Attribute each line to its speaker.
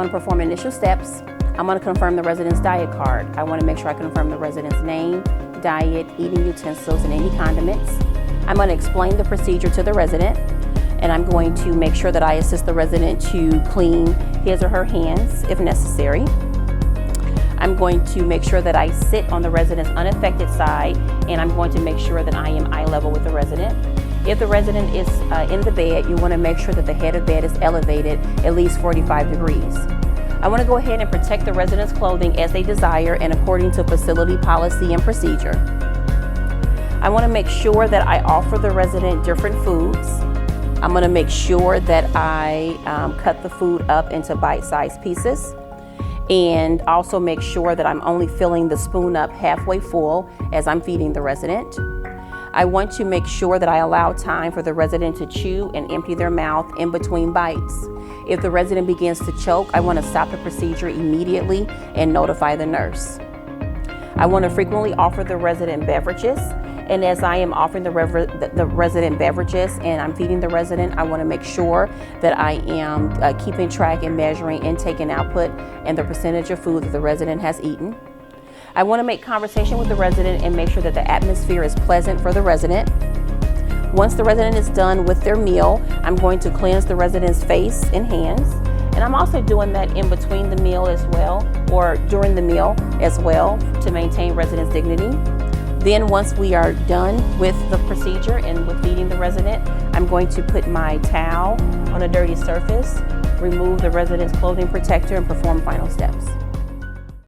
Speaker 1: going to perform initial steps. I'm going to confirm the resident's diet card. I want to make sure I confirm the resident's name, diet, eating utensils, and any condiments. I'm going to explain the procedure to the resident, and I'm going to make sure that I assist the resident to clean his or her hands if necessary. I'm going to make sure that I sit on the resident's unaffected side, and I'm going to make sure that I am eye level with the resident. If the resident is in the bed, you want to make sure that the head of bed is elevated at least 45 degrees. I want to go ahead and protect the resident's clothing as they desire and according to facility policy and procedure. I want to make sure that I offer the resident different foods. I'm going to make sure that I cut the food up into bite-sized pieces, and also make sure that I'm only filling the spoon up halfway full as I'm feeding the resident. I want to make sure that I allow time for the resident to chew and empty their mouth in between bites. If the resident begins to choke, I want to stop the procedure immediately and notify the nurse. I want to frequently offer the resident beverages, and as I am offering the resident beverages and I'm feeding the resident, I want to make sure that I am keeping track and measuring intake and output and the percentage of food that the resident has eaten. I want to make conversation with the resident and make sure that the atmosphere is pleasant for the resident. Once the resident is done with their meal, I'm going to cleanse the resident's face and hands. And I'm also doing that in between the meal as well, or during the meal as well, to maintain resident's dignity. Then once we are done with the procedure and with feeding the resident, I'm going to put my towel on a dirty surface, remove the resident's clothing protector, and perform final steps.